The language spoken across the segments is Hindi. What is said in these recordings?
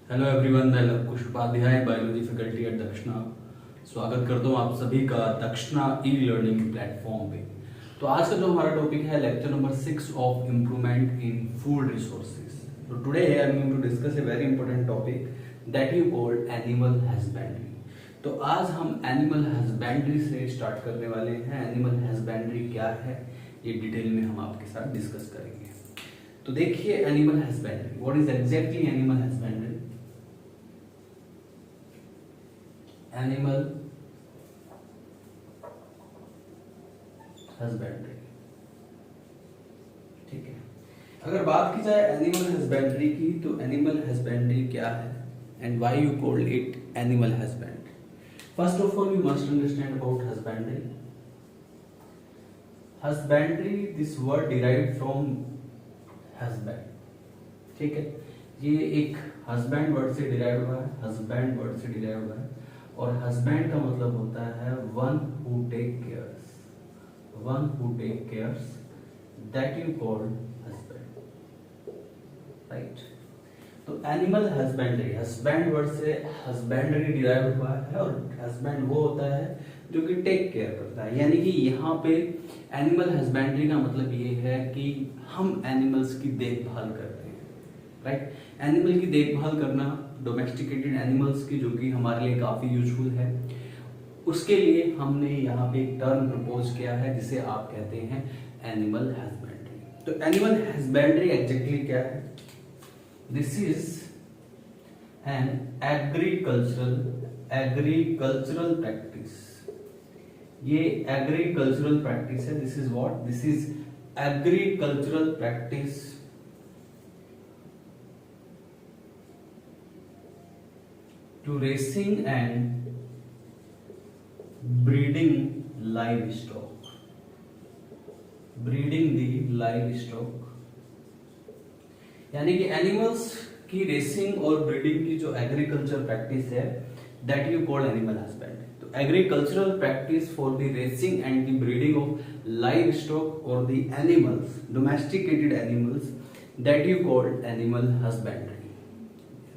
हेलो एवरीवन, मैं Lav Kush Upadhyay, biology faculty at Dakshina. स्वागत करता हूँ आप सभी का दक्षिणा ई लर्निंग प्लेटफॉर्म पे। तो आज का जो हमारा टॉपिक है lecture number 6 of improvement in food resources. तो today I am going to discuss a very important topic that you called animal husbandry. तो आज हम एनिमल हस्बेंड्री से स्टार्ट करने वाले हैं। एनिमल हस्बेंड्री क्या है ये डिटेल में हम आपके साथ डिस्कस करेंगे। तो देखिए animal husbandry, what is exactly animal husbandry. Animal husbandry, ठीक है। अगर बात की जाए एनिमल हस्बेंड्री की, तो एनिमल हस्बेंड्री क्या है and why you called it animal husbandry. First of all you must understand about husbandry. Husbandry, this word derived from husband, ठीक है। ये एक हस्बैंड वर्ड से डिराइव हुआ है, हस्बैंड वर्ड से डिराइव हुआ है। और हस्बैंड का मतलब होता है one who take cares, one who take cares, that you called husband, right. तो एनिमल हस्बेंड्री, हस्बैंड वर्ड से हस्बैंड्री डिराइव हुआ है और हस्बैंड वो होता है जो कि टेक केयर करता है। यानी कि यहाँ पे एनिमल हस्बेंड्री का मतलब ये है कि हम एनिमल्स की देखभाल करते हैं, राइट। एनिमल की देखभाल करना, डोमेस्टिकेटेड एनिमल्स की, जो कि हमारे लिए काफी यूजफुल है, उसके लिए हमने यहाँ पे एक टर्म प्रपोज किया है जिसे आप कहते हैं एनिमल हस्बेंड्री। तो एनिमल हस्बेंड्री एग्जैक्टली क्या है? This is an agricultural practice. ये एग्रीकल्चरल प्रैक्टिस है। This is what? This is agricultural practice to raising and breeding livestock, breeding the livestock, यानी कि एनिमल्स की रेसिंग और ब्रीडिंग की जो एग्रीकल्चर प्रैक्टिस है, that you called animal husbandry. तो agricultural practice for the raising and the breeding of livestock और the animals, domesticated animals, that you called animal husbandry,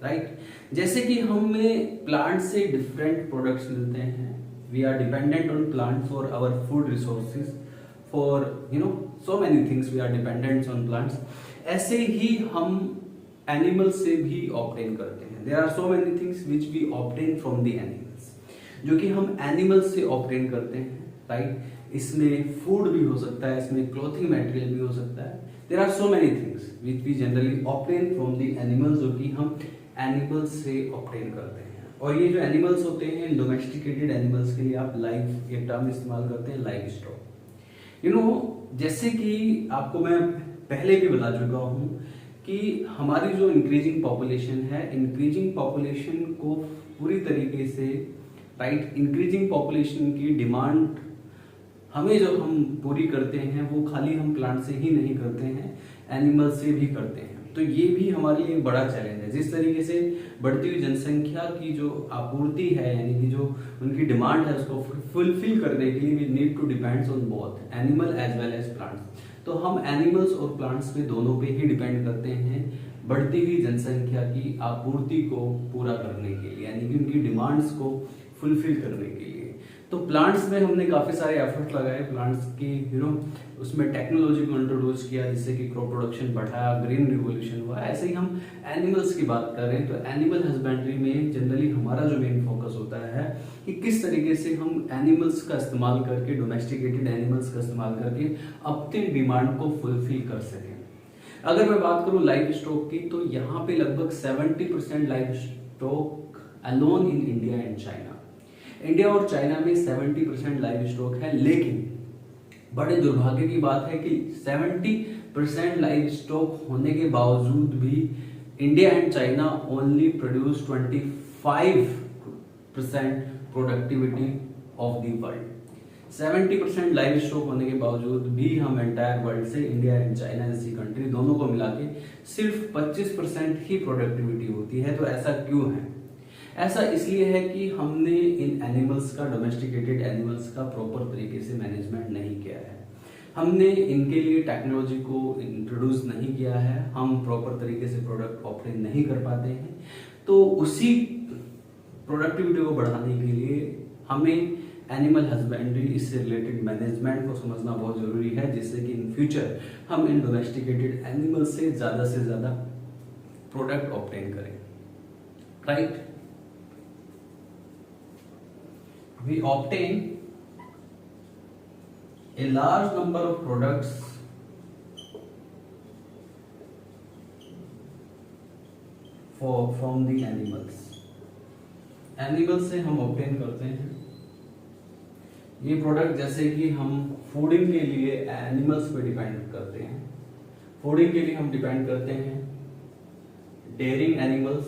right. जैसे कि हमें प्लांट से डिफरेंट प्रोडक्ट्स मिलते हैं, we are dependent on plant for our food resources, for so many things we are dependent on plants. ऐसे ही हम एनिमल से भी ऑब्टेन करते हैं। There are so many things which we obtain from the animals, जो कि हम एनिमल्स से ऑब्टेन करते हैं, राइट। इसमें फूड भी हो सकता है, इसमें क्लोथिंग मटेरियल भी हो सकता है। There are so many things which we generally obtain from the animals, जो कि हम एनिमल्स से ऑब्टेन करते हैं। और ये जो एनिमल्स होते हैं, डोमेस्टिकेटेड एनिमल्स के लिए आप लाइव ये टर्म इस्तेमाल करते हैं, लाइव स्टॉक। जैसे कि आपको मैं पहले भी बता चुका हूं कि हमारी जो इंक्रीजिंग पॉपुलेशन है, इंक्रीजिंग पॉपुलेशन को पूरी तरीके से, राइट, इंक्रीजिंग पॉपुलेशन की डिमांड हमें जब हम पूरी करते हैं, वो खाली हम प्लांट से ही नहीं करते हैं, एनिमल से भी करते हैं। तो ये भी हमारे लिए बड़ा चैलेंज है। जिस तरीके से बढ़ती हुई जनसंख्या की जो आपूर्ति है, यानी कि जो उनकी डिमांड है, उसको फुलफिल करने के लिए we need to depends on both animal as well as plants. तो हम एनिमल्स और प्लांट्स पे दोनों पे ही डिपेंड करते हैं बढ़ती हुई जनसंख्या की आपूर्ति को पूरा करने के लिए, यानी कि उनकी डिमांड्स को फुलफिल करने के लिए। तो प्लांट्स में हमने काफी सारे एफर्ट लगाए, प्लांट्स की उसमें टेक्नोलॉजी को इंट्रोड्यूस किया, जिससे कि क्रॉप प्रोडक्शन बढ़ाया, ग्रीन रिवोल्यूशन हुआ। ऐसे ही हम एनिमल्स की बात कर रहे हैं, तो एनिमल हस्बेंड्री में जनरली हमारा जो मेन फोकस होता है कि किस तरीके से हम एनिमल्स का इस्तेमाल करके, डोमेस्टिकेटेड एनिमल्स का इस्तेमाल करके अपनी डिमांड को फुलफिल कर सकें। अगर मैं बात करूं लाइव स्टॉक की, तो यहाँ पे लगभग 70% live stock alone in India and China. India और चाइना में 70% लाइव स्टॉक है, लेकिन बड़े दुर्भाग्य की बात है कि 70% लाइव स्टॉक होने के बावजूद भी India and China only produce 25% productivity of the world. 70% live stock होने के बावजूद भी हम एंटायर वर्ल्ड से, इंडिया एंड चाइना जैसी कंट्री दोनों को मिला के सिर्फ 25% ही प्रोडक्टिविटी होती है। तो ऐसा क्यों है? ऐसा इसलिए है कि हमने इन एनिमल्स का, डोमेस्टिकेटेड एनिमल्स का प्रॉपर तरीके से मैनेजमेंट नहीं किया है। हमने इनके लिए टेक्नोलॉजी को इंट्रोड्यूस नहीं किया है, हम प्रॉपर तरीके से प्रोडक्ट ऑप्टेन नहीं कर पाते हैं। तो उसी प्रोडक्टिविटी को बढ़ाने के लिए हमें एनिमल हस्बेंड्री, इससे रिलेटेड मैनेजमेंट को समझना बहुत जरूरी है, जिससे कि इन फ्यूचर हम इन डोमेस्टिकेटेड एनिमल से ज़्यादा प्रोडक्ट ऑब्टेन करें, right. We obtain a large number of products from the animals. Animals से हम ऑब्टेन करते हैं ये प्रोडक्ट, जैसे कि हम फूडिंग के लिए एनिमल्स पे डिपेंड करते हैं। फूडिंग के लिए हम डिपेंड करते हैं डेयरिंग एनिमल्स,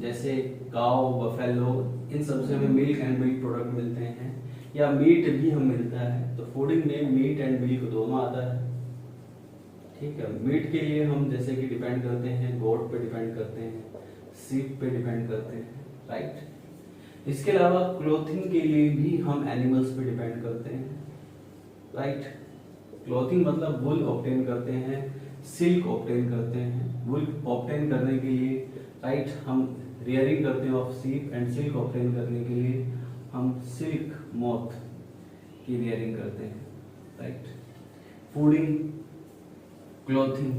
जैसे काउ, बफेलो, इन सब से हमें मिल्क एंड मिल्क प्रोडक्ट मिलते हैं, या मीट भी हम मिलता है। तो फूडिंग में मीट एंड मिल्क दोनों आता है, ठीक है। मीट के लिए हम जैसे कि डिपेंड करते हैं गोट पे डिपेंड करते हैं, सीप पे डिपेंड करते हैं, राइट। इसके अलावा क्लोथिंग के लिए भी हम एनिमल्स पे डिपेंड करते हैं, राइट। क्लोथिंग मतलब वुल ऑब्टेन करते हैं, सिल्क ऑब्टेन करते हैं। वुल ऑब्टेन करने के लिए, राइट, हम रियरिंग करते हैं ऑफ सीप, एंड सिल्क ऑब्टेन करने के लिए हम सिल्क मोथ की रियरिंग करते हैं, राइट। फूडिंग, क्लोथिंग,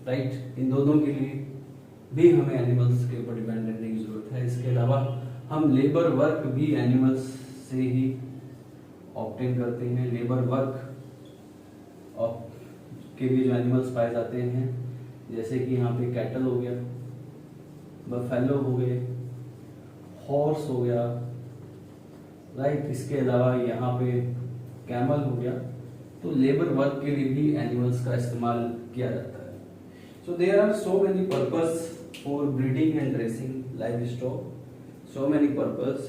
राइट, इन दोनों के लिए भी हमें एनिमल्स के ऊपर डिपेंड रहने की जरूरत है। इसके अलावा हम लेबर वर्क भी एनिमल्स से ही ऑब्टेन करते हैं। लेबर वर्क के लिए जो एनिमल्स पाए जाते हैं, जैसे कि यहाँ पे कैटल हो गया, बफेलो हो गए, हॉर्स हो गया, राइट। इसके अलावा यहाँ पे कैमल हो गया। तो लेबर वर्क के लिए भी एनिमल्स का इस्तेमाल किया जाता है। So there are so many purpose for breeding and racing livestock, so many purpose,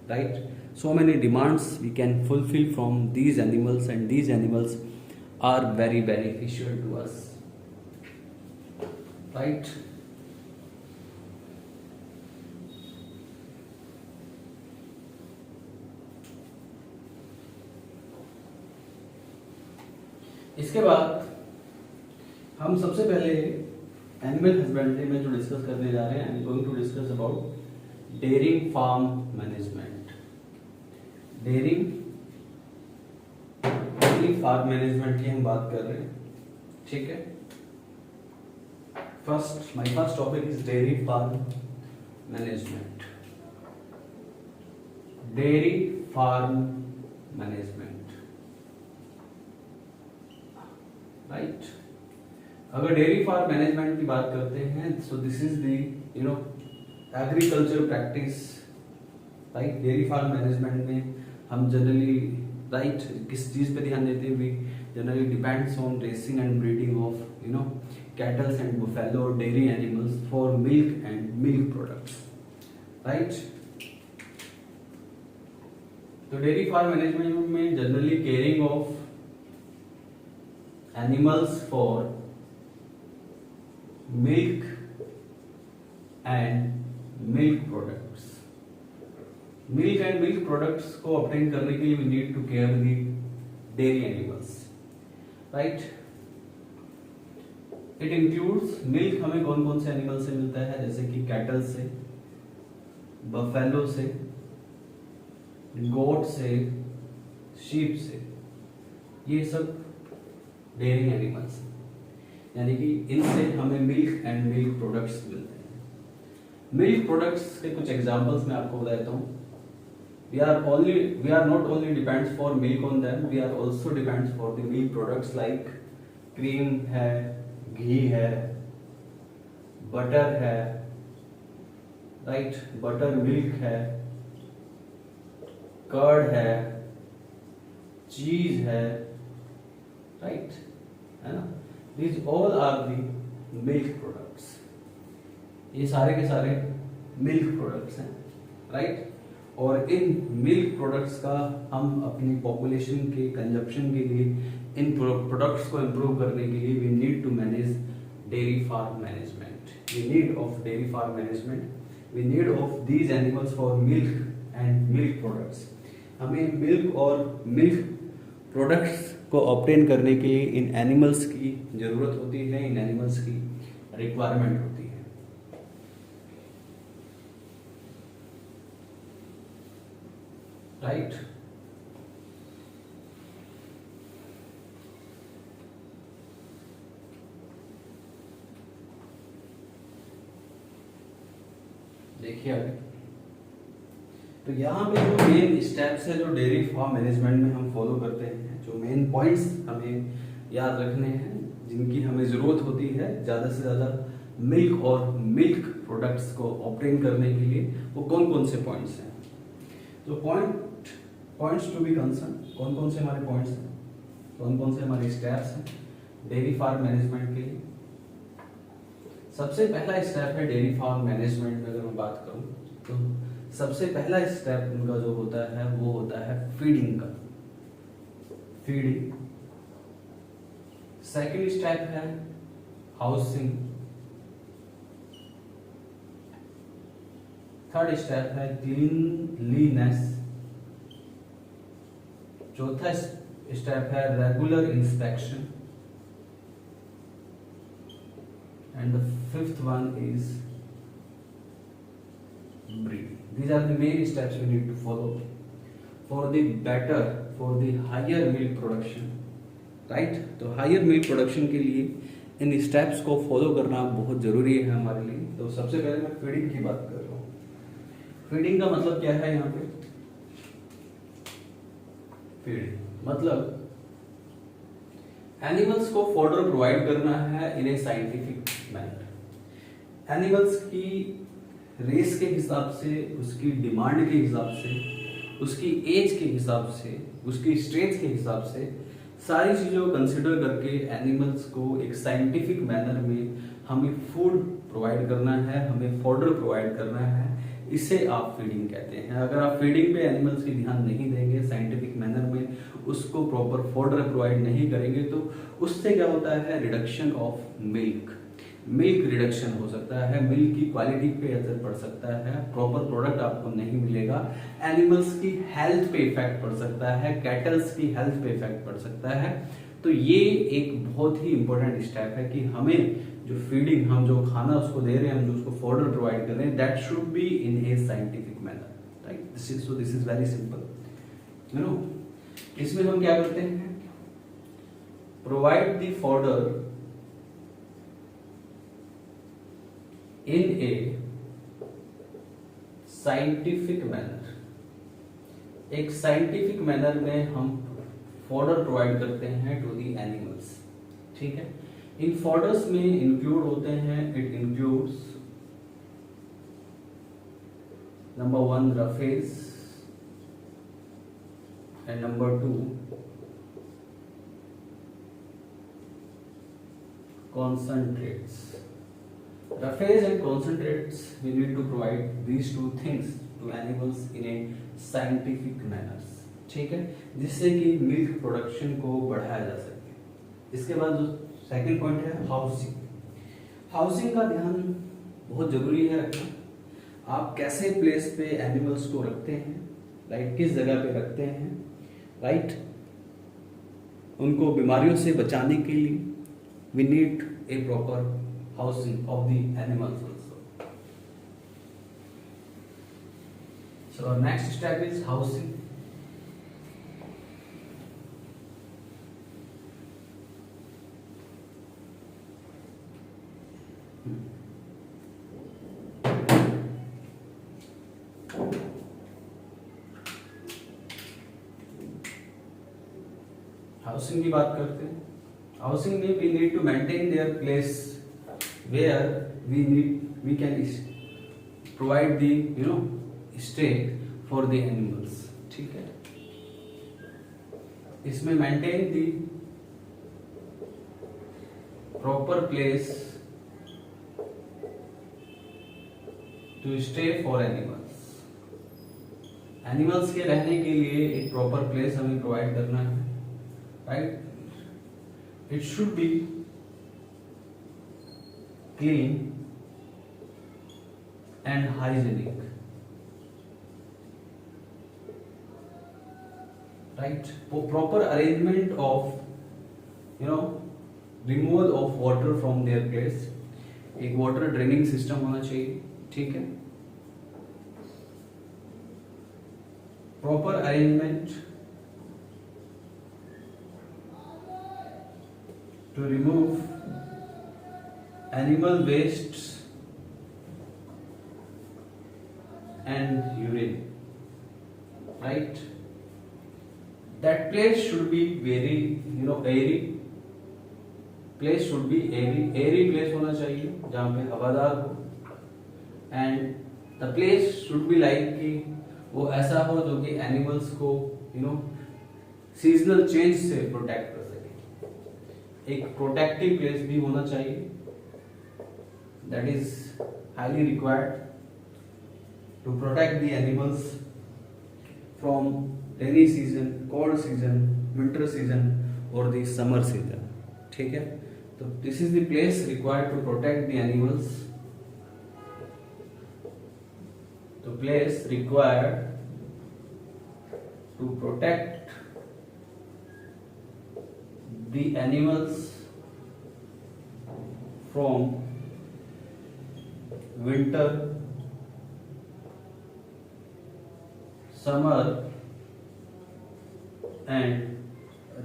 right, so many demands we can fulfill from these animals, and these animals are very beneficial to us, right. इसके बाद हम सबसे पहले एनिमल हस्बेंड्री में जो डिस्कस करने जा रहे हैं, I am going to discuss about dairying farm management. Dairying farm management की हम बात कर रहे हैं, ठीक है। My first topic is dairy farm management. Dairy farm management, right. अगर डेयरी फार्म मैनेजमेंट की बात करते हैं, so this is the agriculture practice, right. Dairy farm management में हम जनरली, राइट, किस चीज पे ध्यान देते हैं, we generally depends on racing and breeding of cattles and buffalo dairy animals for milk and milk products, right. तो डेयरी फार्म मैनेजमेंट में generally caring of animals for milk and milk products. Milk and milk products को ऑब्टेन करने के लिए we need to care the dairy animals, right. It includes milk, हमें कौन कौन से एनिमल से मिलता है, जैसे कि कैटल से, बफेलो से, गोट से, शीप से, ये सब डेयरी एनिमल्स, यानी कि इनसे हमें मिल्क एंड मिल्क प्रोडक्ट्स मिलते हैं। मिल्क प्रोडक्ट्स के कुछ एग्जांपल्स मैं आपको बताता हूँ। we are not only depends for milk on them, we are also depends for the milk products like cream है, घी है, बटर है, राइट, बटर मिल्क है, कर्ड है, चीज है, राइट, है ना। These all are the milk products, ये सारे के सारे मिल्क प्रोडक्ट्स हैं, राइट। और इन मिल्क प्रोडक्ट्स का हम अपनी पॉपुलेशन के कंजप्शन के लिए, इन प्रोडक्ट्स को इम्प्रूव करने के लिए we need to manage dairy farm management. We need of dairy farm management, we need of these animals for milk and milk products. हमें मिल्क और मिल्क प्रोडक्ट्स को ऑब्टेन करने के लिए इन एनिमल्स की ज़रूरत होती है, इन एनिमल्स की रिक्वायरमेंट होती है। राइट। देखिए आगे, तो यहाँ पे जो मेन स्टेप्स है जो डेयरी फार्म मैनेजमेंट में हम फॉलो करते हैं, जो मेन पॉइंट्स हमें याद रखने हैं, जिनकी हमें ज़रूरत होती है ज़्यादा से ज़्यादा मिल्क और मिल्क प्रोडक्ट्स को ऑब्टेन करने के लिए, वो कौन कौन से पॉइंट्स हैं। तो पॉइंट्स टू बी कंसर्न, कौन कौन से हमारे पॉइंट्स हैं, कौन कौन से हमारे स्टेप्स हैं डेयरी फार्म मैनेजमेंट के लिए। सबसे पहला स्टेप है डेयरी फार्म मैनेजमेंट में, अगर मैं बात करूं तो सबसे पहला स्टेप उनका जो होता है वो होता है फीडिंग का, फीडिंग। सेकंड स्टेप है हाउसिंग। थर्ड स्टेप है क्लीनलीनेस। चौथा स्टेप है regular inspection. And the fifth one is breeding. These are the main steps we need to follow for the higher milk production, right? तो higher milk production के लिए इन स्टेप्स को फॉलो करना बहुत जरूरी है हमारे लिए। तो सबसे पहले मैं फीडिंग की बात कर रहा हूँ। फीडिंग का मतलब क्या है यहाँ पे? फीडिंग मतलब एनिमल्स को फॉडर प्रोवाइड करना है इन ए साइंटिफिक मैनर। एनिमल्स की रेस के हिसाब से, उसकी डिमांड के हिसाब से, उसकी एज के हिसाब से, उसकी स्टेज के हिसाब से सारी चीज़ों को कंसिडर करके एनिमल्स को एक साइंटिफिक मैनर में हमें फूड प्रोवाइड करना है, हमें फॉडर प्रोवाइड करना है। इसे आप फीडिंग कहते हैं। अगर आप फीडिंग पे एनिमल्स की ध्यान नहीं देंगे, साइंटिफिक मैनर में उसको प्रॉपर फॉडर प्रोवाइड नहीं करेंगे, तो उससे क्या होता है? रिडक्शन ऑफ मिल्क रिडक्शन हो सकता है, मिल्क की क्वालिटी पे असर पड़ सकता है, प्रॉपर प्रोडक्ट आपको नहीं मिलेगा, एनिमल्स की हेल्थ पे इफेक्ट पड़ सकता है, कैटल्स की हेल्थ पे इफेक्ट पड़ सकता है। तो ये एक बहुत ही इंपॉर्टेंट स्टेप है कि हमें जो फीडिंग, हम जो खाना उसको दे रहे हैं, हम जो उसको फॉडर प्रोवाइड कर रहे हैं, that should be in A scientific manner, right? This is very simple, you know. इसमें हम क्या करते हैं? Provide the fodder in A scientific manner. एक साइंटिफिक मैनर में हम फॉडर प्रोवाइड करते हैं टू दी एनिमल्स, ठीक है। इन फॉडर्स में इंक्लूड होते हैं, it includes number 1 roughage and number 2 concentrates. Roughage and concentrates, we need to provide these two things to animals in a scientific manner, ठीक है, जिससे कि मिल्क प्रोडक्शन को बढ़ाया जा सके। इसके बाद जो सेकंड पॉइंट है हाउसिंग। हाउसिंग का ध्यान बहुत जरूरी है रखना। आप कैसे प्लेस पे एनिमल्स को रखते हैं, राइट? किस जगह पे रखते हैं, राइट? उनको बीमारियों से बचाने के लिए we need a proper housing of the animals also. So our next step is housing. Housing की बात करते हैं। हाउसिंग में we need to maintain their place where we can provide the stay for the animals, ठीक है। इसमें maintain the proper place to stay for animals. Animals के रहने के लिए एक प्रॉपर प्लेस हमें प्रोवाइड करना है, right? It should be clean and hygienic. right? Proper arrangement of, you know, removal of water from there place, एक वाटर ड्रेनिंग सिस्टम होना चाहिए, ठीक है? Proper arrangement to remove animal waste and urine, right? That place should be very, you know, airy, place should be airy, airy place होना चाहिए जहां पे हवादार हो, and the place should be like कि वो ऐसा हो जो कि एनिमल्स को, यू नो, सीजनल चेंज से प्रोटेक्ट कर सके। एक प्रोटेक्टिव प्लेस भी होना चाहिए, that is highly required to protect the animals from rainy season, cold season, winter season और द समर सीजन, ठीक है? तो this is the place required to protect the animals, तो place required to protect the animals from winter, summer and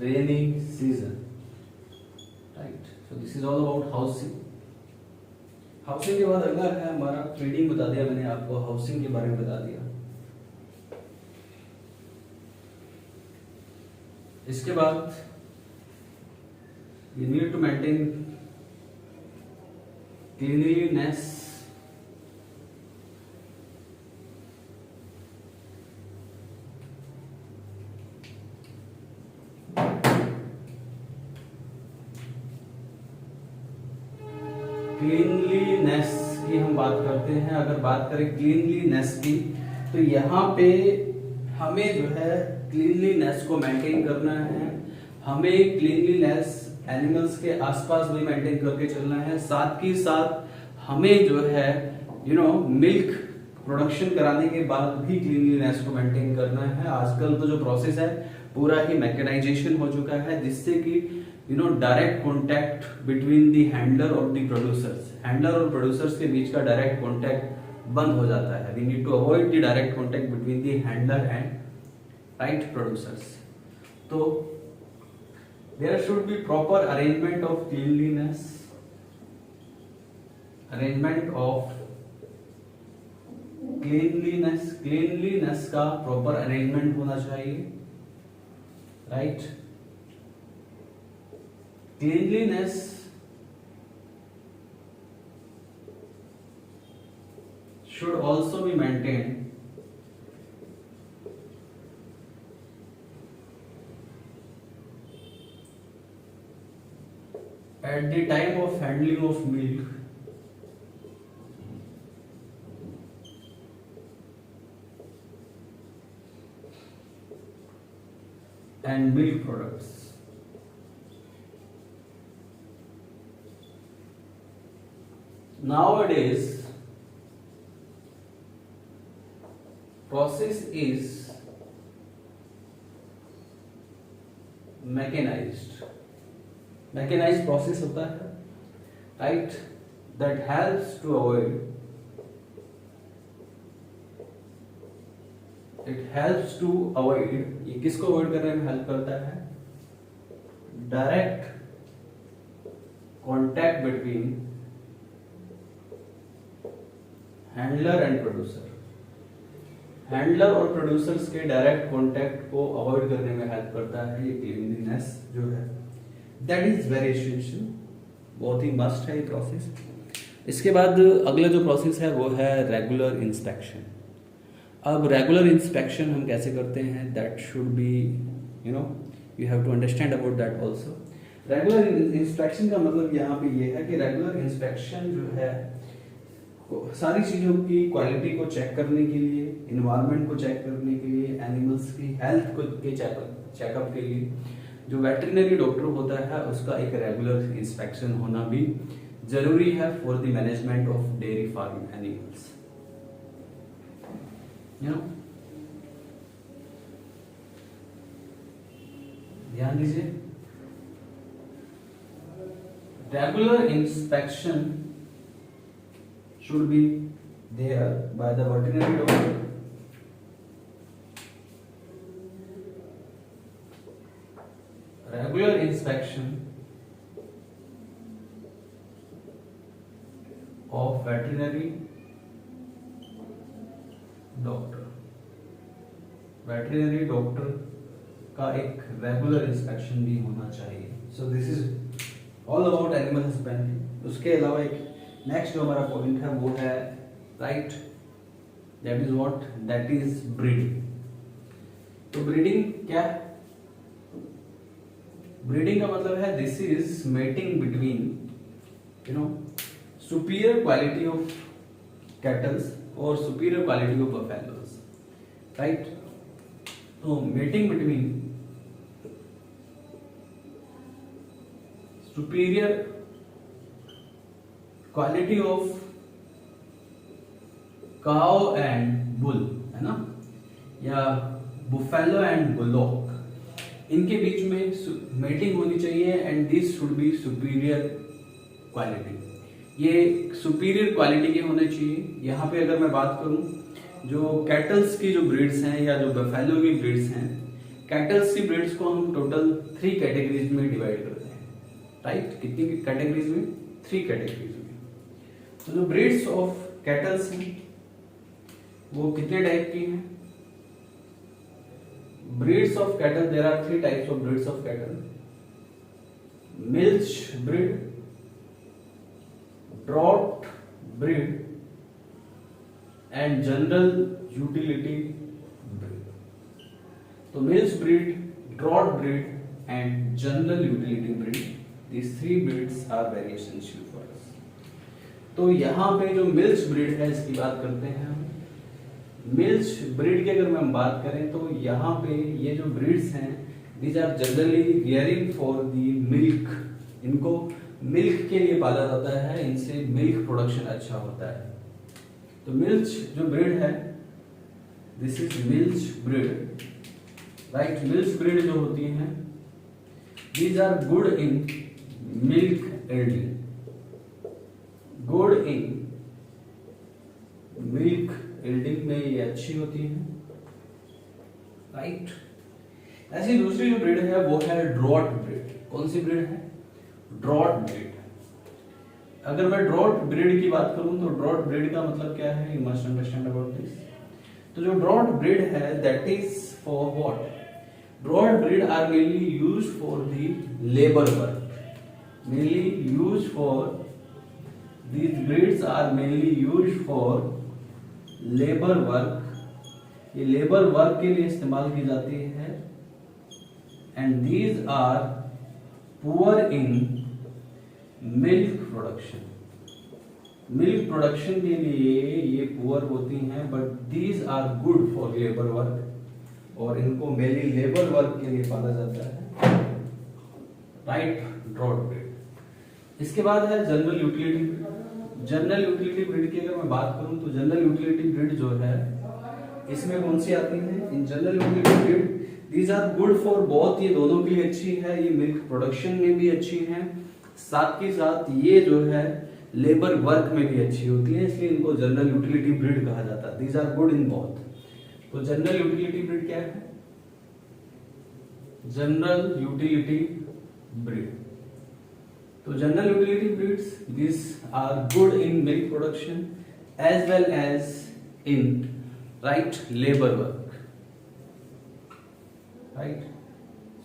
rainy season, right? So this is all about housing. Housing के बाद अगला है हमारा फीडिंग, बता दिया मैंने आपको, हाउसिंग के बारे में बता दिया। इसके बाद you need to maintain cleanliness, cleanliness की हम बात करते हैं। अगर बात करें क्लीनलीनेस की, तो यहाँ पे हमें जो है क्लीनलीनेस को मेंटेन करना है, हमें क्लीनलीनेस एनिमल्स के आसपास भी मेंटेन करके चलना है, साथ ही साथ हमें जो है मिल्क प्रोडक्शन कराने के बाद भी क्लीनलीनेस को मेंटेन करना है। आजकल तो जो प्रोसेस है पूरा ही मैकेनाइजेशन हो चुका है, जिससे कि direct contact between the handler और द प्रोड्यूसर्स, हैंडलर और प्रोड्यूसर्स के बीच का डायरेक्ट कॉन्टैक्ट बंद हो जाता है। We need to avoid the direct contact between the handler and right producers. तो there should be proper arrangement of cleanliness, cleanliness का proper arrangement होना चाहिए, right? Cleanliness should also be maintained at the time of handling of milk and milk products. Nowadays, process is mechanized process होता है, right? That helps to avoid, ये किसको अवॉइड करने में हेल्प करता है? Direct contact between handler and producer, handler और प्रोड्यूसर्स के डायरेक्ट कॉन्टैक्ट को अवॉइड करने में हेल्प करता है ये क्लीनलीनेस जो है, दैट इज वेरी एसेंशियल, बहुत ही मस्ट है ये प्रोसेस। इसके बाद अगला जो प्रोसेस है वो है रेगुलर इंस्पेक्शन। अब रेगुलर इंस्पेक्शन हम कैसे करते हैं? That should be you have to understand about that also. Regular inspection का मतलब यहाँ पे ये है कि रेगुलर इंस्पेक्शन जो है सारी चीजों की क्वालिटी को चेक करने के लिए, इन्वायरमेंट को चेक करने के लिए, एनिमल्स की हेल्थ को के चेकअप के लिए जो वेटरिनरी डॉक्टर होता है उसका एक रेगुलर इंस्पेक्शन होना भी जरूरी है for the management of dairy farm animals. ध्यान दीजिए, regular inspection should be there by the veterinary doctor. Regular inspection of veterinary doctor. Veterinary doctor का एक रेगुलर इंस्पेक्शन भी होना चाहिए. सो this is all about animal husbandry. उसके अलावा एक नेक्स्ट जो हमारा पॉइंट है वो है right, that is what, that is breeding. तो ब्रीडिंग क्या है? ब्रीडिंग का मतलब है this is mating between you know superior quality of cattles और superior quality of buffaloes, right. तो mating between superior quality of cow and bull, है ना, या बुफेलो एंड बुलॉक, इनके बीच में मेटिंग होनी चाहिए and this should be superior quality. ये सुपीरियर क्वालिटी के होने चाहिए. यहाँ पे अगर मैं बात करूं, जो कैटल्स की जो ब्रीड्स हैं या जो बफेलो की ब्रीड्स हैं, कैटल्स की ब्रीड्स को हम टोटल 3 कैटेगरीज में डिवाइड करते हैं, राइट. कितनी कैटेगरीज में? 3 कैटेगरीज में. तो जो ब्रीड्स ऑफ कैटल्स हैं वो कितने टाइप की हैं? Breeds of cattle, there are 3 types of breeds of cattle. Milch breed, draught breed and general utility breed. तो milch breed, draught breed and general utility breed, these 3 breeds are very essential for us. तो यहाँ पे जो मिल्च ब्रीड है इसकी बात करते हैं हम. मिल्च ब्रीड की अगर हम बात करें तो यहाँ पे ये जो ब्रीड्स हैं these are generally rearing for the milk. इनको मिल्क के लिए पाला जाता है, इनसे मिल्क प्रोडक्शन अच्छा होता है. तो मिल्च जो ब्रीड है this is milch breed, right. Milch breed जो होती हैं these are good in milk yielding, good in milk yielding में ये अच्छी होती है, राइट. ऐसी दूसरी जो ब्रीड है वो है ड्रॉट ब्रीड. कौन सी ब्रीड है? Draught breed. अगर मैं ड्रॉट ब्रीड की बात करूं तो ड्रॉट ब्रीड का मतलब क्या है? You must understand about this. तो जो ड्रॉट ब्रीड है that is for what? Draught breed are mainly used for the labour work. Mainly used for these breeds are mainly used for labour work. ये लेबर वर्क के लिए इस्तेमाल की जाती है and these are poor in milk production. Milk production के लिए ये पुअर होती हैं but these are good for labour work, और इनको मेनली लेबर वर्क के लिए पाला जाता है, राइट. Drought breed. इसके बाद है general utility breed. General utility breed की अगर मैं बात करूं तो जनरल यूटिलिटी ब्रीड जो है इसमें कौन सी आती है? In general utility breed these are good for both. ये दोनों के लिए अच्छी है, ये मिल्क प्रोडक्शन में भी अच्छी है, साथ ही साथ ये जो है लेबर वर्क में भी अच्छी होती है, इसलिए इनको जनरल यूटिलिटी ब्रीड कहा जाता है. These are good in both. तो जनरल यूटिलिटी ब्रीड क्या है? General utility breed. तो general utility breeds this are good in milk production as well as in right labour work, right.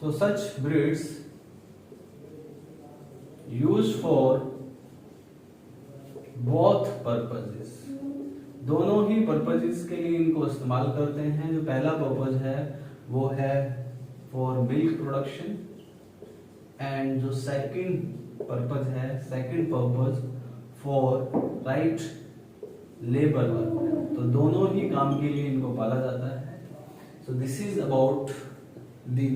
So such breeds used for both purposes. दोनों ही पर्पजेस के लिए इनको इस्तेमाल करते हैं. जो पहला पर्पज है वो है फॉर मिल्क प्रोडक्शन एंड जो सेकंड पर्पज है, second purpose for right labour work. तो दोनों ही काम के लिए इनको पाला जाता है. So this is about the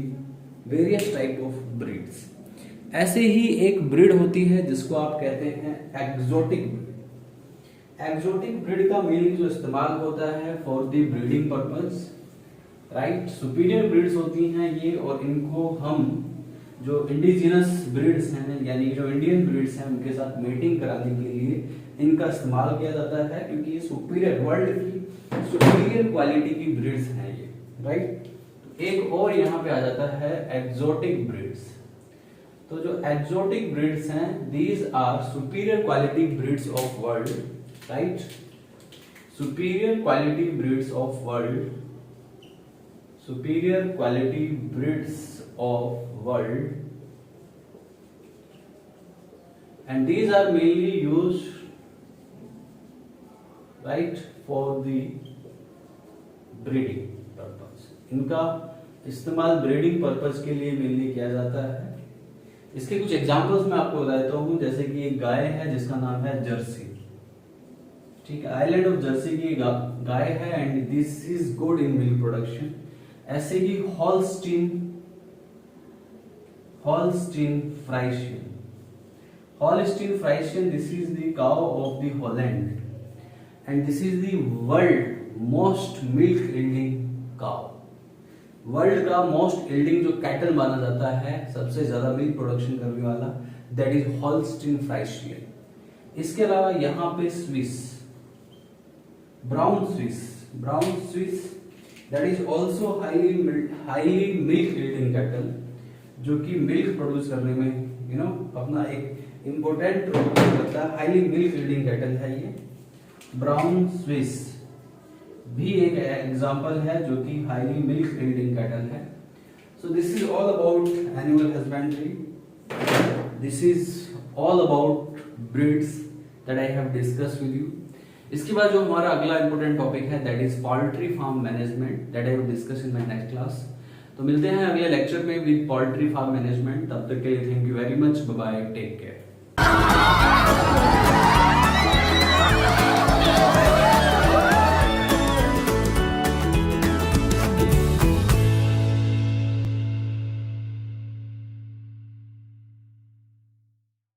various type of breeds. ऐसे ही एक ब्रीड होती है जिसको आप कहते हैं एक्सोटिक ब्रीड. एक्सोटिक ब्रीड का मेनली जो इस्तेमाल होता है for the breeding purpose, right. Superior breeds होती हैं ये, और इनको हम जो इंडिजिनस ब्रीड्स हैं यानी जो इंडियन ब्रीड्स हैं उनके साथ मेटिंग कराने के लिए इनका इस्तेमाल किया जाता है, क्योंकि ये सुपीरियर वर्ल्ड की सुपीरियर क्वालिटी की ब्रीड्स हैं ये, राइट। तो एक और यहाँ पे आ जाता है एक्सोटिक ब्रीड्स। तो जो एक्सोटिक ब्रीड्स हैं these are superior quality breeds of world, right. Superior quality breeds of world, superior quality breeds of world, and these are mainly used, right, for the breeding purpose। इनका इस्तेमाल ब्रीडिंग पर्पस के लिए मेनली किया जाता है। इसके कुछ एग्जांपल्स मैं आपको बता देता हूँ, जैसे कि एक गाय है जिसका नाम है जर्सी, ठीक है, आइलैंड ऑफ जर्सी की गाय है and this is good in milk production. ऐसे ही Holstein Friesian, Holstein Friesian, this is the cow of the Holland and this is the world most milk yielding cow. World का मोस्ट यील्डिंग जो कैटल माना जाता है, सबसे ज्यादा मिल्क प्रोडक्शन करने वाला, दैट इज हॉलस्टीन फ्राइशियन। इसके अलावा यहाँ पे Swiss, brown Swiss that is also highly milk yielding cattle, जो कि मिल्क प्रोड्यूस करने में अपना एक इम्पोर्टेंट रोल करता है। हाईली मिल्क यील्डिंग कैटल है ये। ब्राउन स्विस भी एक एग्जांपल है जो कि हाईली मिल्क यील्डिंग कैटल है। So this is all about animal husbandry, this is all about breeds that I have discussed with you. इसके बाद जो हमारा अगला इंपॉर्टेंट टॉपिक है that is poultry farm management, that I will discuss in my next class. तो मिलते हैं अगले लेक्चर में विद पोल्ट्री फार्म मैनेजमेंट। तब तक के लिए thank you very much, bye bye, take care.